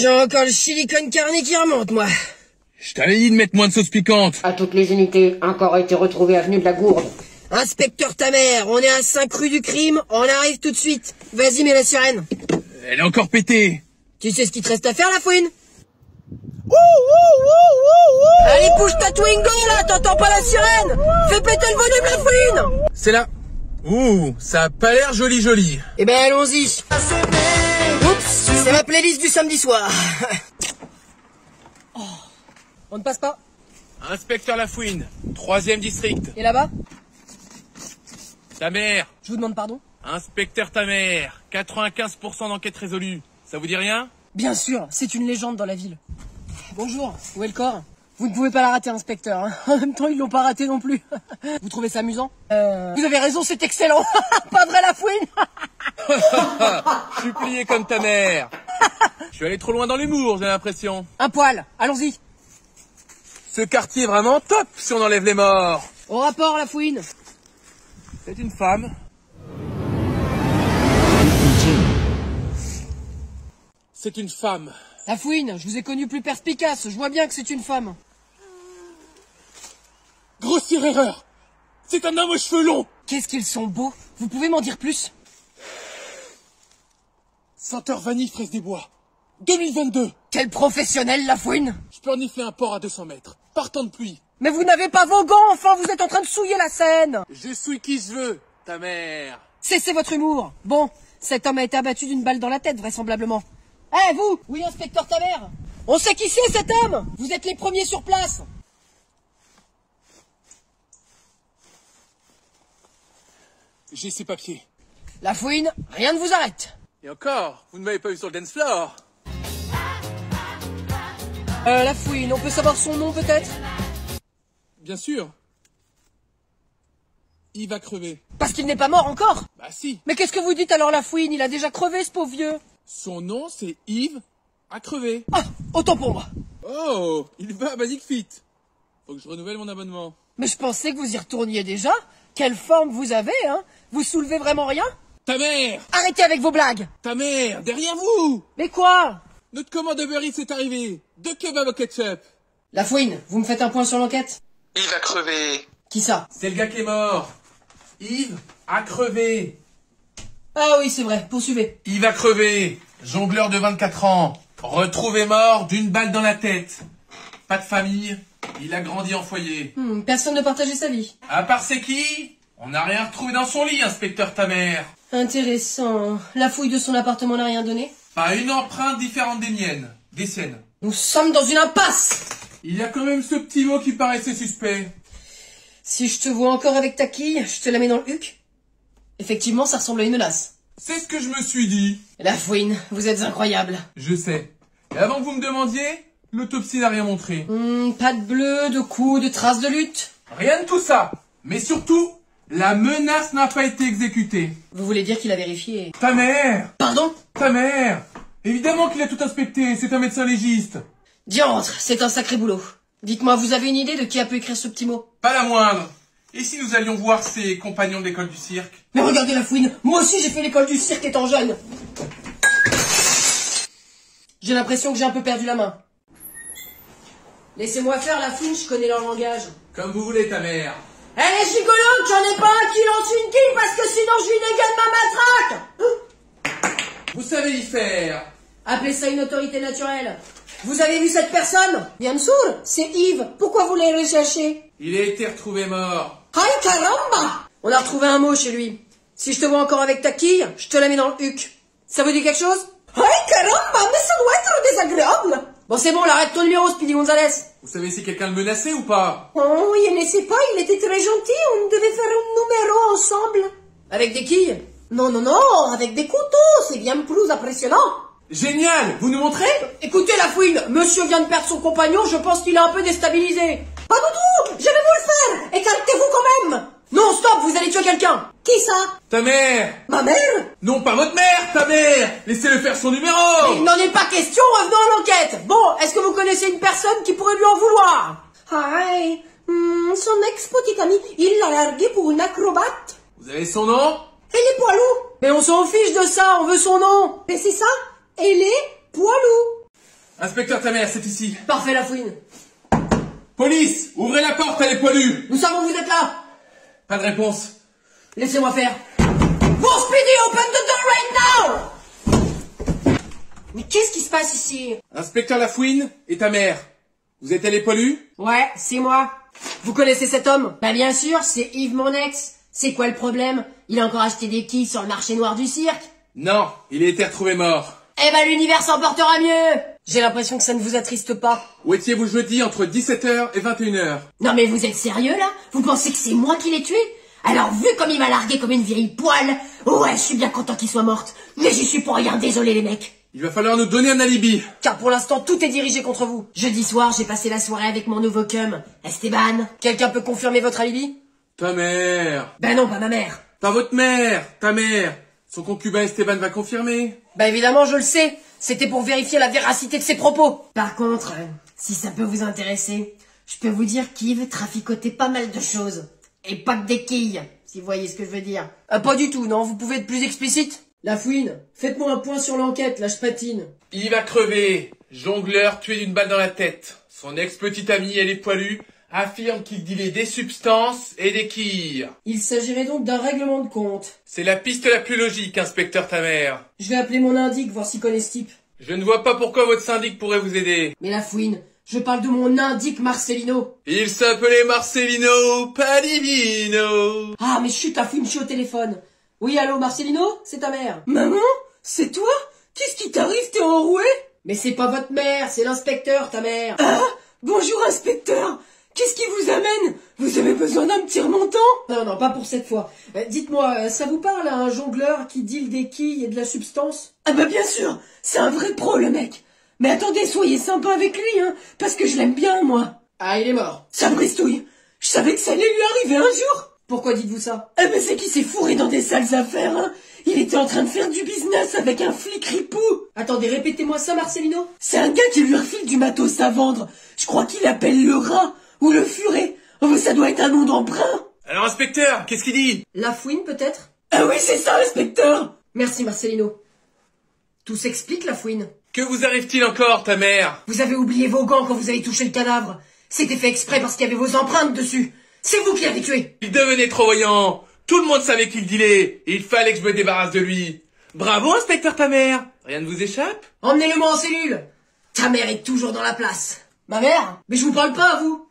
J'ai encore le silicone carné qui remonte, moi. Je t'avais dit de mettre moins de sauce piquante. À toutes les unités, un corps a été retrouvé avenue de la Gourde. Inspecteur ta mère, on est à 5 rue du crime, on arrive tout de suite. Vas-y, mets la sirène. Elle est encore pétée. Tu sais ce qu'il te reste à faire, la fouine? Allez, bouge ta Twingo, là, t'entends pas la sirène? Fais péter le volume, la fouine. C'est là. Ouh, ça a pas l'air joli. Eh ben, allons-y. Oups, c'est ma playlist du samedi soir. Oh. On ne passe pas? Inspecteur Lafouine, 3e district. Et là-bas? Ta mère. Je vous demande pardon? Inspecteur ta mère, 95% d'enquête résolue. Ça vous dit rien? Bien sûr, c'est une légende dans la ville. Bonjour, où est le corps? Vous ne pouvez pas la rater, inspecteur. Hein. En même temps, ils l'ont pas raté non plus. Vous trouvez ça amusant? Vous avez raison, c'est excellent. Pas vrai, la fouine? Je suis plié comme ta mère. Je suis allé trop loin dans l'humour, j'ai l'impression. Un poil, allons-y. Ce quartier est vraiment top si on enlève les morts. Au rapport, la fouine. C'est une femme. C'est une femme. La fouine, je vous ai connu plus perspicace. Je vois bien que c'est une femme. Grossière erreur. C'est un homme aux cheveux longs. Qu'est-ce qu'ils sont beaux. Vous pouvez m'en dire plus? Senteur vanille fraise des bois. 2022. Quel professionnel, la fouine. Je peux renifler un port à 200 mètres. Partant de pluie. Mais vous n'avez pas vos gants, enfin, vous êtes en train de souiller la scène. Je souille qui je veux, ta mère. Cessez votre humour. Bon, cet homme a été abattu d'une balle dans la tête, vraisemblablement. Eh, vous! Oui, inspecteur ta mère. On sait qui c'est, cet homme. Vous êtes les premiers sur place. J'ai ses papiers. La fouine, rien ne vous arrête. Et encore, vous ne m'avez pas vu sur le dance floor. La fouine, on peut savoir son nom, peut-être? Bien sûr. Il va crever. Parce qu'il n'est pas mort encore? Bah si. Mais qu'est-ce que vous dites alors, la fouine? Il a déjà crevé, ce pauvre vieux. Son nom, c'est Yves à crever. Ah, autant pour moi. Oh, il va à Basic Fit. Faut que je renouvelle mon abonnement. Mais je pensais que vous y retourniez déjà. Quelle forme vous avez, hein? Vous soulevez vraiment rien? Ta mère! Arrêtez avec vos blagues! Ta mère, derrière vous! Mais quoi? Notre commande de Uber Eats est arrivée. 2 kebabs au ketchup. La fouine, vous me faites un point sur l'enquête? Yves a crevé. Qui ça? C'est le gars qui est mort. Yves a crevé. Ah oui, c'est vrai, poursuivez. Yves a crevé. Jongleur de 24 ans. Retrouvé mort d'une balle dans la tête. Pas de famille. Il a grandi en foyer. Personne ne partageait sa vie. À part c'est qui? On n'a rien retrouvé dans son lit, inspecteur ta mère. Intéressant. La fouille de son appartement n'a rien donné? Pas une empreinte différente des miennes. Des siennes. Nous sommes dans une impasse! Il y a quand même ce petit mot qui paraissait suspect. Si je te vois encore avec ta quille, je te la mets dans le huc. Effectivement, ça ressemble à une menace. C'est ce que je me suis dit. La fouine, vous êtes incroyable. Je sais. Et avant que vous me demandiez, l'autopsie n'a rien montré. Pas de bleu, de coups, de traces de lutte. Rien de tout ça. Mais surtout, la menace n'a pas été exécutée. Vous voulez dire qu'il a vérifié? Ta mère! Pardon? Ta mère! Évidemment qu'il a tout inspecté, c'est un médecin légiste. Diantre, c'est un sacré boulot. Dites-moi, vous avez une idée de qui a pu écrire ce petit mot? Pas la moindre. Et si nous allions voir ses compagnons de l'école du cirque? Mais regardez la fouine, moi aussi j'ai fait l'école du cirque étant jeune. J'ai l'impression que j'ai un peu perdu la main. Laissez-moi faire la fouine, je connais leur langage. Comme vous voulez, ta mère. Elle est gigolote, j'en ai pas un qui lance une quille parce que sinon je lui dégaine ma matraque. Vous savez y faire. Appelez ça une autorité naturelle. Vous avez vu cette personne? Bien sûr, c'est Yves. Pourquoi vous les recherchez? Il a été retrouvé mort. Aïe caramba! On a retrouvé un mot chez lui. Si je te vois encore avec ta quille, je te la mets dans le huc. Ça vous dit quelque chose? Aïe caramba, mais ça doit être désagréable. Bon c'est bon, arrête ton numéro, Speedy Gonzalez. Vous savez si quelqu'un le menaçait ou pas? Oh, il ne sait pas, il était très gentil, on devait faire un numéro ensemble. Avec des quilles? Non, non, non, avec des couteaux, c'est bien plus impressionnant. Génial! Vous nous montrez? Écoutez la fouine, monsieur vient de perdre son compagnon, je pense qu'il est un peu déstabilisé. Pas du tout, je vais vous le faire, écartez-vous quand même. Non, stop, vous allez tuer quelqu'un. Qui ça? Ta mère! Ma mère? Non, pas votre mère, ta mère! Laissez-le faire son numéro! Il n'en est pas question, revenons à l'enquête. Bon, est-ce que vous connaissez une personne qui pourrait lui en vouloir? Aïe, son ex-petite amie, il l'a largué pour une acrobate. Vous avez son nom? Elle est poilou. Mais on s'en fiche de ça, on veut son nom. Mais c'est ça, elle est poilou. Inspecteur, ta mère, c'est ici. Parfait, la fouine. Police, ouvrez la porte, elle est poilue. Nous savons que vous êtes là. Pas de réponse. Laissez-moi faire. Bon, Speedy, open the door right now. Mais qu'est-ce qui se passe ici? Inspecteur Lafouine et ta mère. Vous êtes allé poilu? Ouais, c'est moi. Vous connaissez cet homme? Bah bien sûr, c'est Yves, mon ex. C'est quoi le problème? Il a encore acheté des quilles sur le marché noir du cirque. Non, il a été retrouvé mort. Eh ben l'univers s'en portera mieux. J'ai l'impression que ça ne vous attriste pas. Où étiez-vous jeudi entre 17h et 21h? Non mais vous êtes sérieux là? Vous pensez que c'est moi qui l'ai tué? Alors vu comme il m'a largué comme une vieille poêle, ouais, je suis bien content qu'il soit morte. Mais j'y suis pour rien, désolé les mecs. Il va falloir nous donner un alibi. Car pour l'instant, tout est dirigé contre vous. Jeudi soir, j'ai passé la soirée avec mon nouveau cum, Esteban. Quelqu'un peut confirmer votre alibi? Ta mère. Ben non, pas ma mère. Pas votre mère, ta mère. Son concubin Esteban va confirmer. Bah évidemment, je le sais. C'était pour vérifier la véracité de ses propos. Par contre, si ça peut vous intéresser, je peux vous dire qu'Yves traficotait pas mal de choses. Et pas que des quilles, si vous voyez ce que je veux dire. Pas du tout, non, vous pouvez être plus explicite? La fouine, faites-moi un point sur l'enquête, là je patine. Il va crever. Jongleur tué d'une balle dans la tête. Son ex-petite amie, elle est poilue, affirme qu'il dilait des substances et des quilles. Il s'agirait donc d'un règlement de compte. C'est la piste la plus logique, inspecteur ta mère. Je vais appeler mon indique, voir s'il connaît ce type. Je ne vois pas pourquoi votre syndic pourrait vous aider. Mais la fouine, je parle de mon indique Marcelino. Il s'appelait Marcelino Palivino. Ah mais chut, la fouine, je suis au téléphone. Oui, allô, Marcelino? C'est ta mère. Maman? C'est toi? Qu'est-ce qui t'arrive? T'es enroué? Mais c'est pas votre mère, c'est l'inspecteur, ta mère. Ah! Bonjour, inspecteur! Qu'est-ce qui vous amène? Vous avez besoin d'un petit remontant? Non, non, pas pour cette fois. Dites-moi, ça vous parle à un jongleur qui deal des quilles et de la substance? Ah bah bien sûr! C'est un vrai pro, le mec! Mais attendez, soyez sympa avec lui, hein, parce que je l'aime bien, moi. Ah, il est mort. Ça bristouille. Je savais que ça allait lui arriver un jour. Pourquoi dites-vous ça? Eh ben c'est qu'il s'est fourré dans des sales affaires, hein. Il était en train de faire du business avec un flic ripou. Attendez, répétez-moi ça, Marcelino. C'est un gars qui lui refile du matos à vendre. Je crois qu'il appelle le rat ou le furet. Oh, ça doit être un nom d'emprunt. Alors inspecteur, qu'est-ce qu'il dit? La fouine, peut-être? Ah oui, c'est ça, inspecteur. Merci, Marcelino. Tout s'explique, la fouine. Que vous arrive-t-il encore, ta mère? Vous avez oublié vos gants quand vous avez touché le cadavre. C'était fait exprès parce qu'il y avait vos empreintes dessus. C'est vous qui l'avez tué. Il devenait trop voyant. Tout le monde savait qu'il dilait. Et il fallait que je me débarrasse de lui. Bravo, inspecteur ta mère. Rien ne vous échappe? Emmenez-le-moi en cellule. Ta mère est toujours dans la place. Ma mère? Mais je vous parle pas à vous.